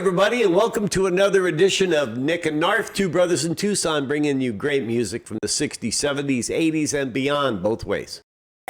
everybody, and welcome to another edition of Nick Knarf, two brothers in Tucson, bringing you great music from the 60s, 70s, 80s, and beyond, both ways.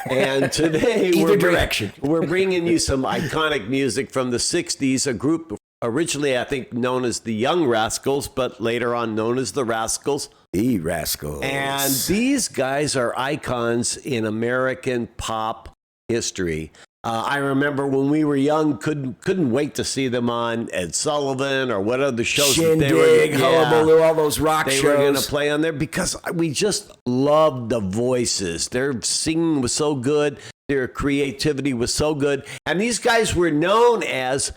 And today, we're bringing you some iconic music from the 60s, a group originally, I think, known as the Young Rascals, but later on known as the Rascals. The Rascals. And these guys are icons in American pop history. I remember when we were young, couldn't wait to see them on Ed Sullivan or what other shows Shindig, Hullabaloo, all those rock shows. They were going to play on there because we just loved the voices. Their singing was so good. Their creativity was so good. And these guys were known as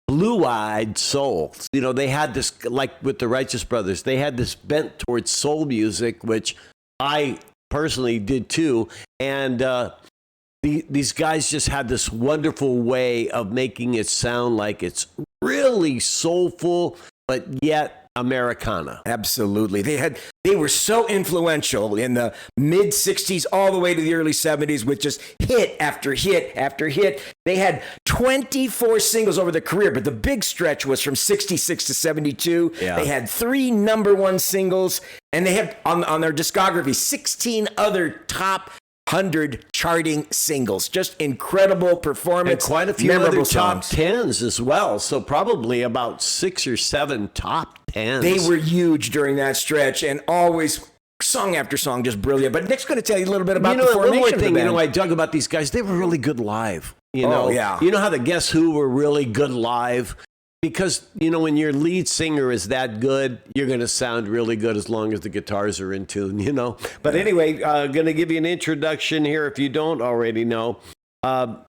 blue-eyed souls. You know, they had this, like with the Righteous Brothers, they had this bent towards soul music, which I personally did too. And these guys just had this wonderful way of making it sound like it's really soulful, but yet Americana. Absolutely. They were so influential in the mid 60s all the way to the early 70s with just hit after hit after hit. They had 24 singles over their career, but the big stretch was from 66 to 72. Yeah. They had 3 number 1 singles, and they had on their discography 16 other top 100 charting singles. Just incredible performance. And quite a few other top 10s as well. So probably about 6 or 7 top 10s. They were huge during that stretch and always song after song just brilliant. But Nick's going to tell you a little bit about the formation one more of the thing, band. I talk about these guys. They were really good live. You know how the Guess Who were really good live? Because, when your lead singer is that good, you're going to sound really good as long as the guitars are in tune, But anyway, going to give you an introduction here if you don't already know.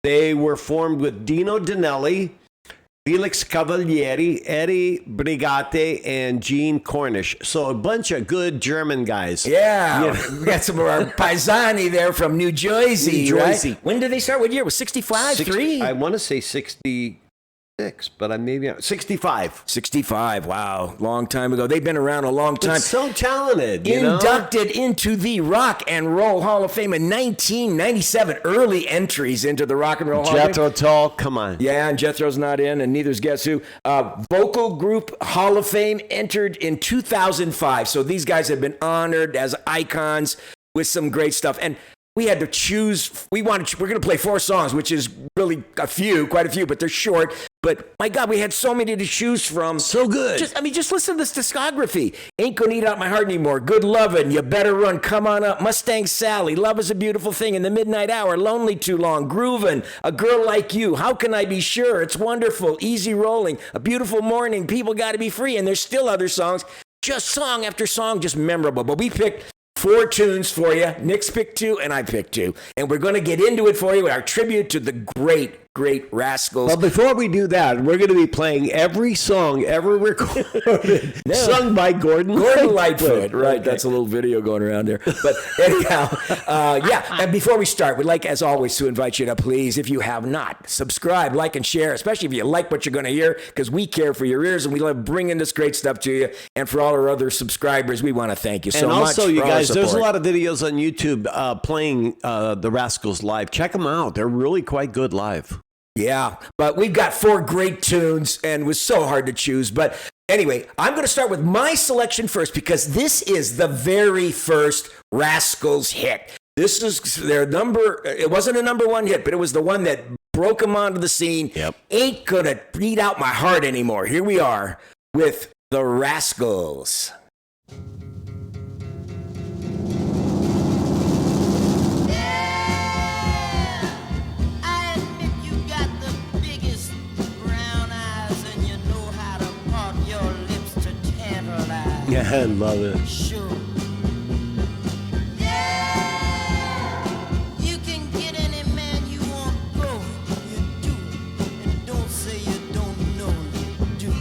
They were formed with Dino Danelli, Felix Cavalieri, Eddie Brigate, and Gene Cornish. So a bunch of good German guys. Yeah. We got some of our paisani there from New Jersey. Right? When did they start? What year? Was 65? 3? I want to say 66, but I maybe 65. 65. Wow, long time ago. They've been around a long time. So talented. Inducted into the Rock and Roll Hall of Fame in 1997. Early entries into the Rock and Roll Hall of Fame. Jethro Tull, come on. Yeah, and Jethro's not in, and neither's Guess Who. Vocal Group Hall of Fame entered in 2005. So these guys have been honored as icons with some great stuff. And we had to choose. We're going to play 4 songs, which is really quite a few, but they're short. But my God, we had so many to choose from. So good. Just listen to this discography. Ain't Gonna Eat Out My Heart Anymore. Good Lovin', You Better Run, Come On Up, Mustang Sally, Love Is a Beautiful Thing, In the Midnight Hour, Lonely Too Long, Groovin', A Girl Like You, How Can I Be Sure, It's Wonderful, Easy Rolling, A Beautiful Morning, People Gotta Be Free, and there's still other songs. Just song after song, just memorable. But we picked 4 tunes for you. Nick's picked 2, and I picked 2. And we're going to get into it for you with our tribute to the great Rascals. Well, before we do that, we're going to be playing every song ever recorded, sung by Gordon Lightfoot. Right, okay. That's a little video going around there. But anyhow, and before we start, we'd like, as always, to invite you to please, if you have not, subscribe, like, and share, especially if you like what you're going to hear, because we care for your ears, and we love bringing this great stuff to you. And for all our other subscribers, we want to thank you so much. And also, you guys, there's a lot of videos on YouTube playing the Rascals live. Check them out. They're really quite good live. Yeah, but we've got 4 great tunes, and it was so hard to choose. But anyway, I'm going to start with my selection first, because this is the very first Rascals hit. This is their it wasn't a number 1 hit, but it was the one that broke them onto the scene. Yep. Ain't Gonna Eat Out My Heart Anymore. Here we are with the Rascals. Yeah, I love it. Sure. Yeah, you can get any man you want going. You do it, and don't say you don't know you do.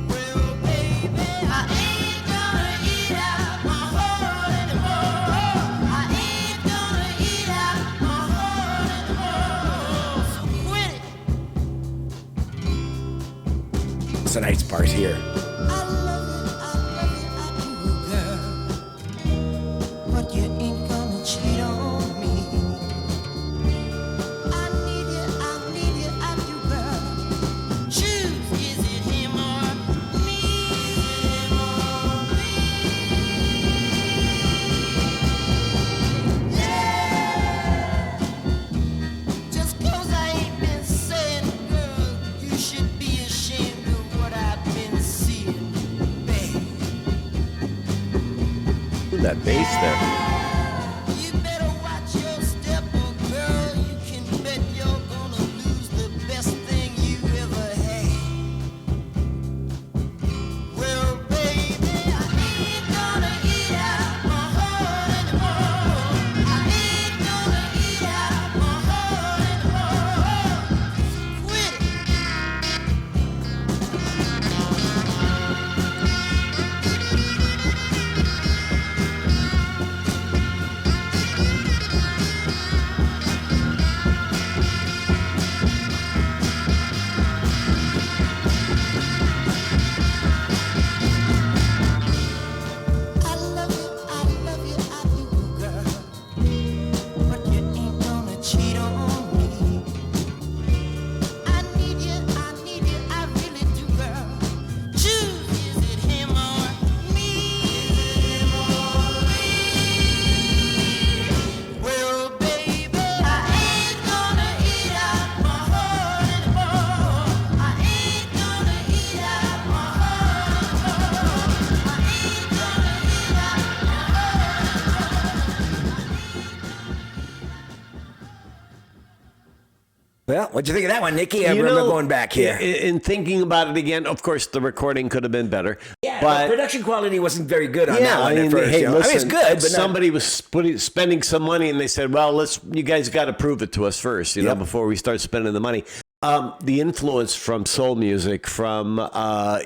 Well, baby, I ain't gonna eat out my heart anymore. I ain't gonna eat out my heart anymore. So quit it. It's a nice part here. that bass there. You better watch your step, oh girl. You can bet you're gonna lose the best thing you ever had. Well, baby, I ain't gonna eat out my heart anymore. I ain't gonna eat out my heart anymore. Quit it. I love you, I do, girl. But you ain't gonna cheat on me. I need you, I really do, girl. Choose, is it him or me? Well, baby, I ain't gonna eat out my heart anymore. I ain't gonna eat out my heart anymore. I ain't gonna eat out my Well, what'd you think of that one, Nikki? I'm going back here. In thinking about it again, of course, the recording could have been better. Yeah, but the production quality wasn't very good on yeah, that one I mean, at first. hey, you know? listen, I mean, it's good, but somebody was spending some money, and they said, "Well, you guys got to prove it to us first, you know, Yep. before we start spending the money." The influence from soul music, from a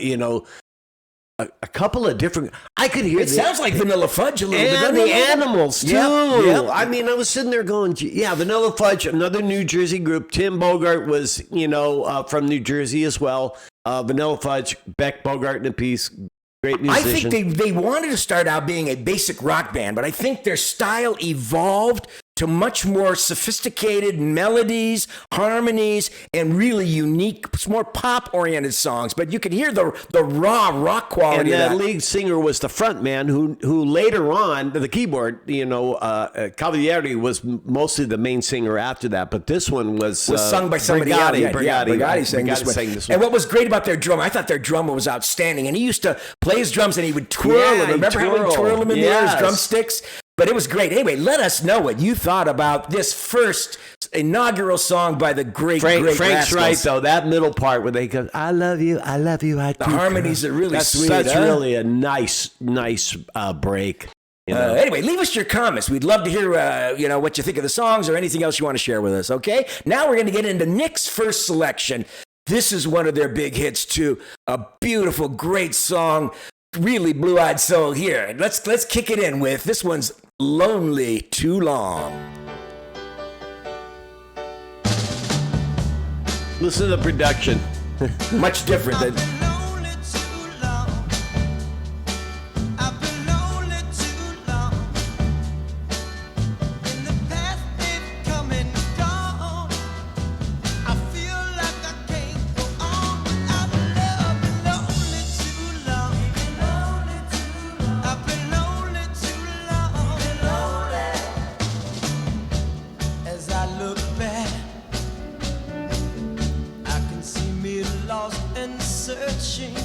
couple of different. I could hear it sounds like Vanilla Fudge a little bit. and doesn't the it? Animals too. Yep. I mean, I was sitting there going, "Gee, yeah, Vanilla Fudge, another New Jersey group. Tim Bogart was, from New Jersey as well. Vanilla Fudge, Beck Bogart in a piece, great I musician. think they wanted to start out being a basic rock band, but I think their style evolved to much more sophisticated melodies, harmonies, and really unique, more pop-oriented songs. But you could hear the raw rock and quality of the that. lead singer was the front man who later on, the keyboard, Cavalieri was mostly the main singer after that, but this one was Sung by somebody Brigatti, else. Brigatti sang this one. sang this And one. what was great about their drummer, I thought their drummer was outstanding. And he used to play his twirls and he would twirl. Yeah, And remember how twirl. he twirled them in the air, his Yes. drumsticks? But it was great. Anyway, let us know what you thought about this first inaugural song by the great Frank's Rascals. right, though. That middle part where they go, I love you, I do. The harmonies are really sweet. That's huh? really a nice break. You know? Anyway, leave us your comments. We'd love to hear, what you think of the songs or anything else you want to share with us. Okay. Now we're going to get into Nick's first selection. This is one of their big hits too. A beautiful, great song. Really blue-eyed soul here. Let's kick it in with this one's "Lonely Too Long." Listen to the production. Much different than. been lonely too long. I've been lonely too long. In the past they've come and gone. I feel like I can't go on without love. Been lonely too long. I've been lonely too long. As I look back, I can see me lost and searching.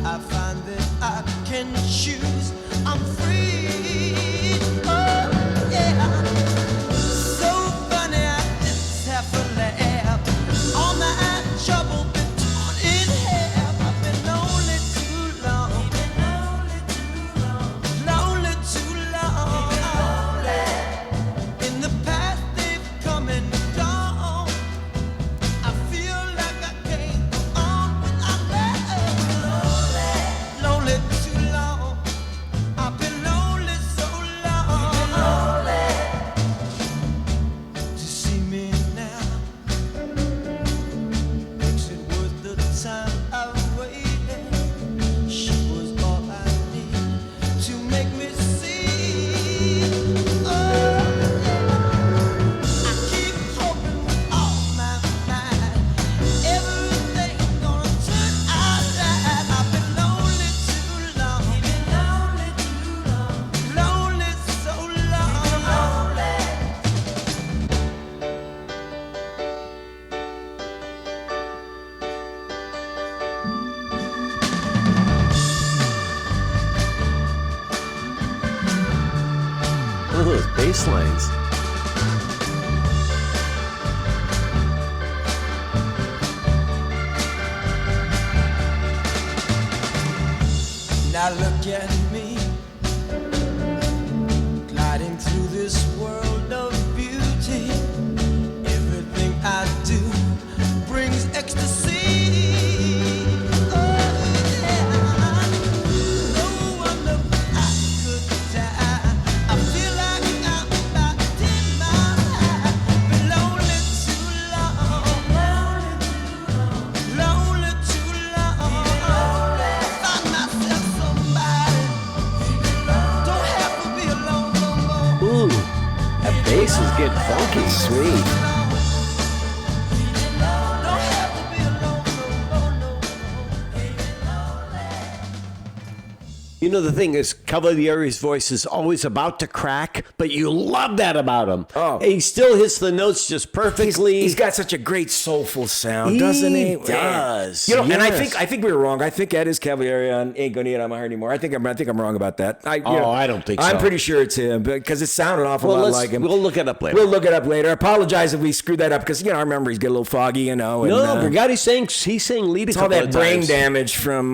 I find that I can choose. I'm free. Oh, yeah. So funny, I just have to laugh. All my trouble been torn in half. I've been lonely too long. Lonely too long. In the past they've come and gone. I feel like I can't go on without love. Lonely too long. of those bass lines. Now look at me, gliding through this world of beauty. Everything I do brings ecstasy. Oh yeah, no wonder I could die. I feel like I'm about dead my been lonely too long, lonely too long. Find myself somebody, don't have to be alone no more. Ooh, that bass is getting funky. Sweet. Don't have to be alone no more, no. You know, the thing is, Cavaliere's voice is always about to crack, but you love that about him. Oh. He still hits the notes just perfectly. He's got such a great soulful sound, doesn't he? He does. You know, and Yes. I think we were wrong. I think Ed is Cavaliere on Ain't Gonna Need It On My Heart Anymore. I think I'm wrong about that. I don't think so. I'm pretty sure it's him because it sounded an awful Well, lot like him. we'll look it up later. We'll look it up later. I apologize if we screwed that up because our memories get a little foggy, And, no, Brigati's saying he's saying lead a it's all couple that of brain times. damage from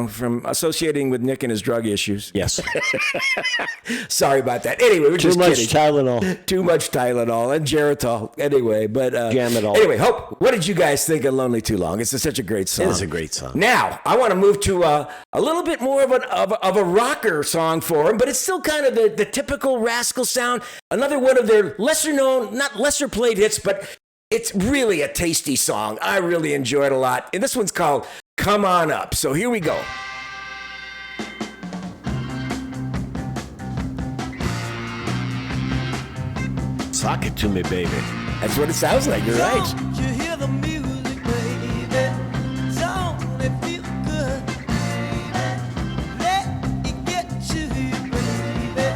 from associating with Nick and his drug issues. Yes. Sorry about that. Anyway, we're Too just much kidding. Tylenol. Too much Tylenol and Geritol. Anyway, but Jamadol. Anyway, Hope, what did you guys think of "Lonely Too Long"? It's such a great song. It is a great song. Now I want to move to a little bit more of a rocker song for him, but it's still kind of the typical Rascal sound. Another one of their lesser known, not lesser played hits, but it's really a tasty song. I really enjoy it a lot, and this one's called "Come On Up." So here we go. Sock it to me, baby. That's what it sounds like. You're right. Don't you hear the music, baby? Don't it feel good, baby? Let it get to you, baby.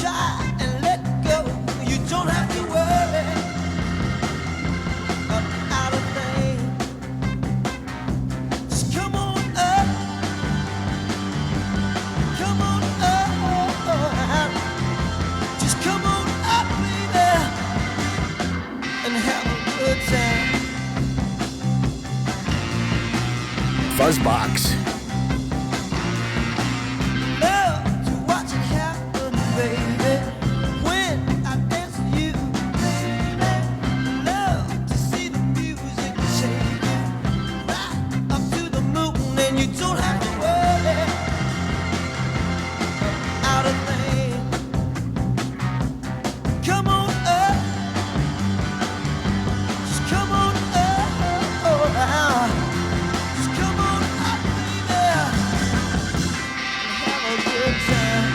Try and let go. You don't have to worry about a thing. Just come on up. Come on up. Just come on up, baby, and have a good time. Fuzzbox. Love to watch it happen, baby. When I dance with you, baby. Love to see the music shake you right up to the moon, and you don't have to worry about a thing. Come on up, just come on up. Just come on up, baby, and have a good time.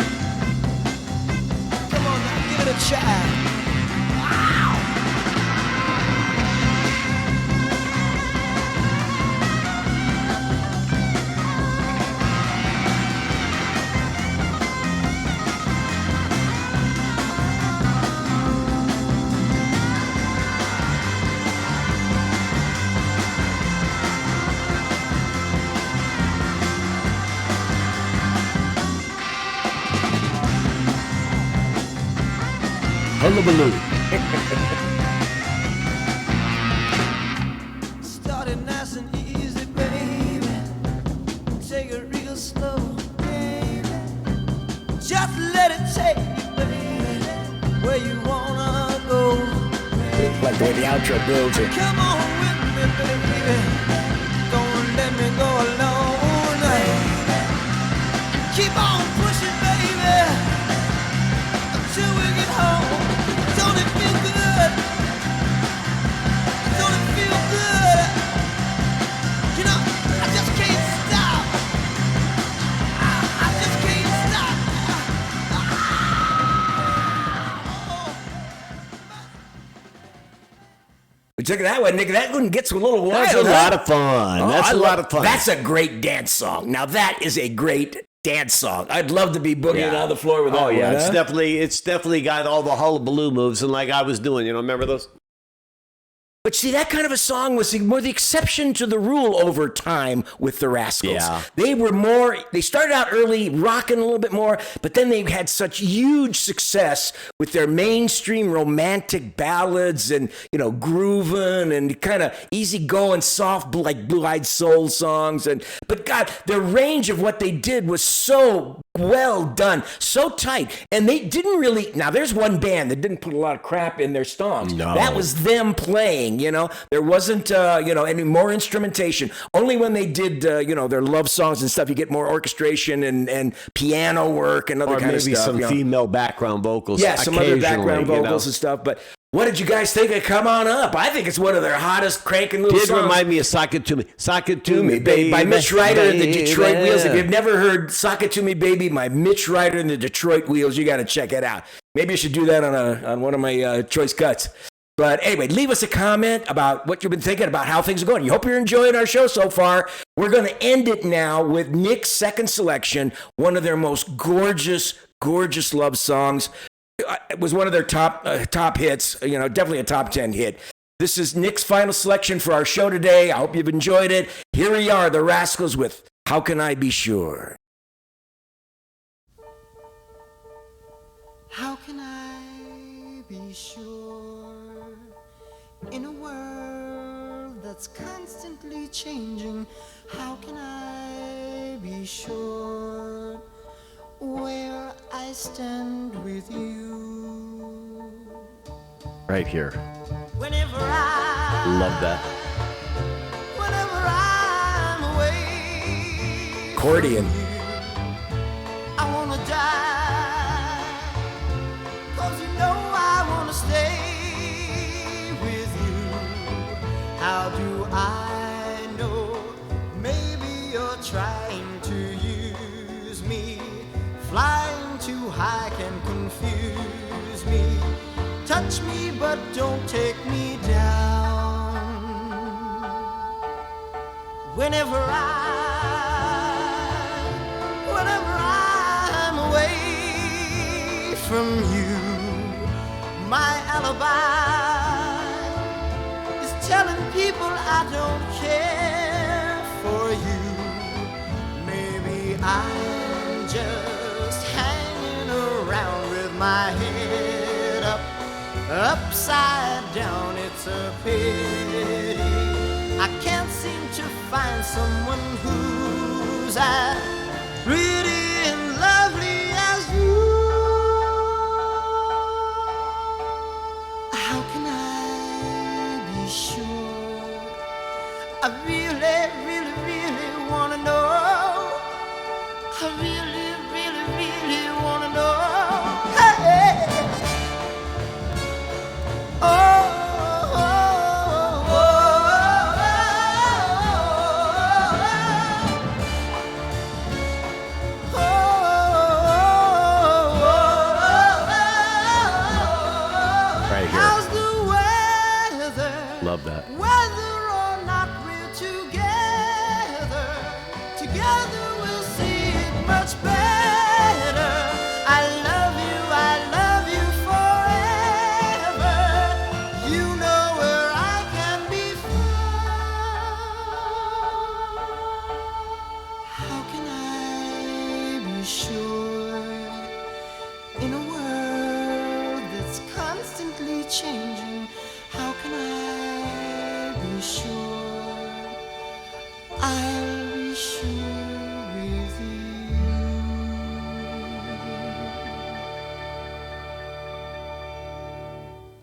Come on now, give it a try. Hullabaloo. Started nice and easy, baby. Take it real slow, baby. Just let it take you, baby, where you wanna go. Like the way the outro builds it. Come on with me, baby. Don't let me go alone. Keep on pushing, baby, until we get home. Don't it feel good? Don't it feel good? You know, I just can't stop. I just can't stop. But check that one, Nick. That one gets a little wild. That's a lot of fun. Oh, That's I a love- lot of fun. That's a great dance song. Now that is a great dance song. I'd love to be boogieing on the floor with that. Oh yeah, one, it's huh? definitely got all the hullabaloo moves, and like I was doing, remember those? But see, that kind of a song was more the exception to the rule over time with the Rascals. Yeah. They started out early, rocking a little bit more, but then they had such huge success with their mainstream romantic ballads and, groovin' and kind of easygoing, soft, like blue-eyed soul songs. But God, the range of what they did was so well done, so tight. And they didn't really, now there's one band that didn't put a lot of crap in their songs. No. That was them playing, there wasn't, any more instrumentation. Only when they did, their love songs and stuff, you get more orchestration and piano work and other Or kind of maybe stuff. some female background vocals. Yeah, some other background occasionally, vocals and stuff. But what did you guys think of Come On Up? I think it's one of their hottest cranking little Did songs. remind me of Sock It To Me. Sock It To Me, baby. By Mitch Ryder and the Detroit baby. Wheels. If you've never heard Sock It To Me, Baby by Mitch Ryder and the Detroit Wheels, you got to check it out. Maybe you should do that on one of my choice cuts. But anyway, leave us a comment about what you've been thinking about how things are going. You hope you're enjoying our show so far. We're going to end it now with Nick's second selection, one of their most gorgeous, gorgeous love songs. It was one of their top hits, definitely a top 10 hit. This is Nick's final selection for our show today. I hope you've enjoyed it. Here we are, the Rascals with How Can I Be Sure? How can I be sure in a world that's constantly changing? How can I be sure where I stand with you? Right here. Whenever I Love that. Whenever I'm away Accordion. from you, I wanna die, 'cause I wanna stay with you. How do I know? Maybe you're trying to use me. Flying too high can confuse me. Touch me, but don't take me down. Whenever I'm away from you, my alibi is telling people I don't care for you. Maybe I'm just hanging around with my head up, upside down. It's a pity I can't seem to find someone who's as pretty and lovely as you. How can I be sure? I really, really, really wanna know. I really, really, really wanna know. Hey. Oh, oh, oh, Right here. how's the weather? Love that. Whether or not we're together, together we'll see it much better. I love you forever. You know where I can be found. How can I be sure in a world that's constantly changing? How can I be sure I'll be sure with you?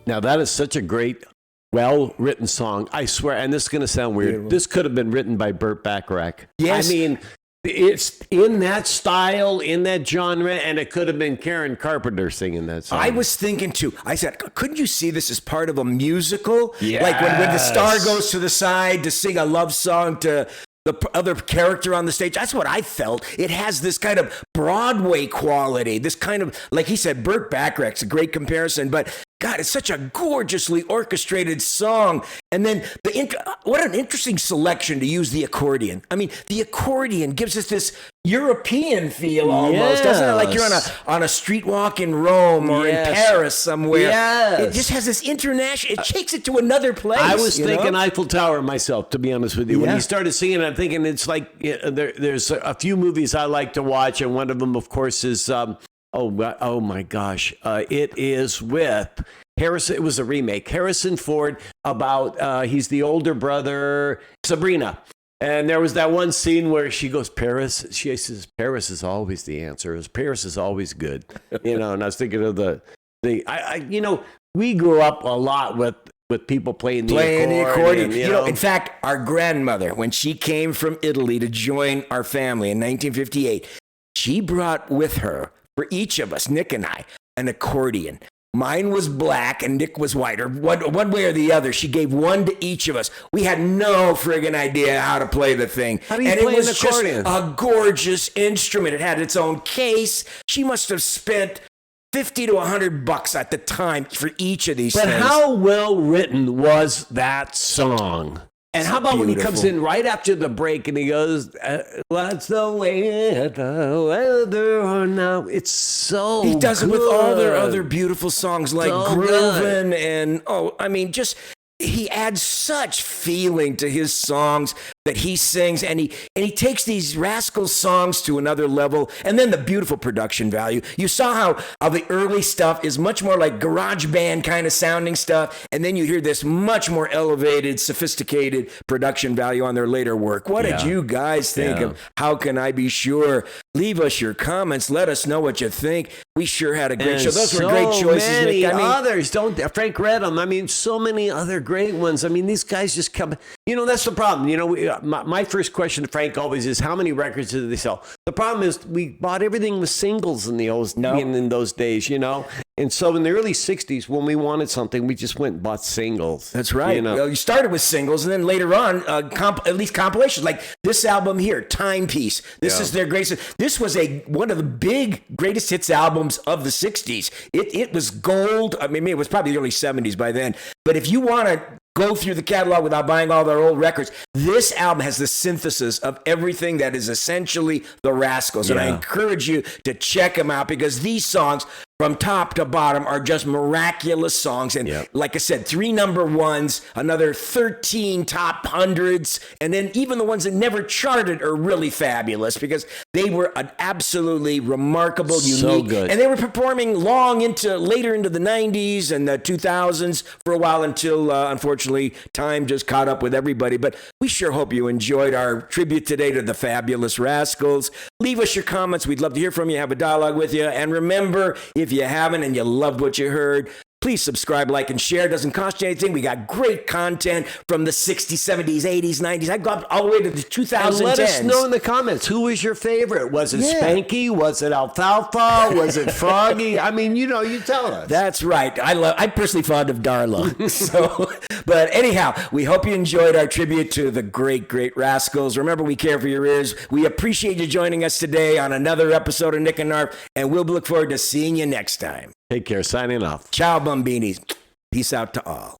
Now, that is such a great, well-written song. I swear, and this is going to sound weird. Beautiful. This could have been written by Burt Bacharach. Yes. I mean, it's in that style, in that genre, and it could have been Karen Carpenter singing that song. I was thinking too. I said, couldn't you see this as part of a musical? Like when the star Yes. goes to the side to sing a love song to the other character on the stage. That's what I felt. It has this kind of Broadway quality, this kind of, like he said, Burt Bacharach's a great comparison, but God, it's such a gorgeously orchestrated song. And then what an interesting selection to use the accordion. I mean, the accordion gives us this European feel almost, doesn't it? Like you're on a street walk in Rome or in Paris somewhere. Yes. It just has this international, it takes it to another place. I was thinking Eiffel Tower myself, to be honest with you. When Yeah. he started singing, I'm thinking it's like there's a few movies I like to watch, and one of them, of course, is oh my gosh, it is with Harrison. It was a remake. Harrison Ford about he's the older brother, Sabrina. And there was that one scene where she goes, Paris. She says, Paris is always the answer. Paris is always good. And I was thinking of we grew up a lot with people playing the accordion. In fact, our grandmother, when she came from Italy to join our family in 1958, she brought with her, for each of us, Nick and I, an accordion. Mine was black and Nick was white, or one way or the other. She gave one to each of us. We had no friggin' idea how to play the thing. How do you play an accordion? Just a gorgeous instrument. It had its own case. She must have spent $50 to $100 at the time for each of these things. But how well written was that song? And how about when he comes in right after the break and he goes, what's the weather now? It's so He does good. it with all their other beautiful songs like So Groovin and, he adds such feeling to his songs that he sings, and he takes these Rascals songs to another level, and then the beautiful production value. You saw how the early stuff is much more like garage band kind of sounding stuff, and then you hear this much more elevated, sophisticated production value on their later work. What did you guys think of How Can I Be Sure? Leave us your comments. Let us know what you think. We sure had a great show. Those were great choices, many Nick. others. Frank Redham. So many other great ones. These guys just come. That's the problem. My first question to Frank always is, how many records did they sell? The problem is we bought everything with singles in those days, And so in the early 60s, when we wanted something, we just went and bought singles. That's right. Well, you started with singles, and then later on, at least compilations, like this album here, Timepiece. This is their greatest. This was one of the big greatest hits albums of the 60s. It was gold. It was probably the early 70s by then. But if you want to go through the catalog without buying all their old records, this album has the synthesis of everything that is essentially the Rascals. And I encourage you to check them out, because these songs from top to bottom are just miraculous songs. And like I said, 3 number ones, another 13 top hundreds, and then even the ones that never charted are really fabulous, because they were an absolutely remarkable, unique. Good. And they were performing later into the 90s and the 2000s for a while, until unfortunately time just caught up with everybody. But we sure hope you enjoyed our tribute today to the fabulous Rascals. Leave us your comments. We'd love to hear from you, have a dialogue with you. And remember, if you haven't and you loved what you heard, please subscribe, like, and share. It doesn't cost you anything. We got great content from the 60s, 70s, 80s, 90s. I got all the way to the 2010s. And let us know in the comments, who was your favorite? Was it Spanky? Was it Alfalfa? Was it Froggy? You tell us. That's right. I'm personally fond of Darla. But anyhow, we hope you enjoyed our tribute to the great, great Rascals. Remember, we care for your ears. We appreciate you joining us today on another episode of Nick and Knarf, and we'll look forward to seeing you next time. Take care. Signing off. Ciao, Bambinis. Peace out to all.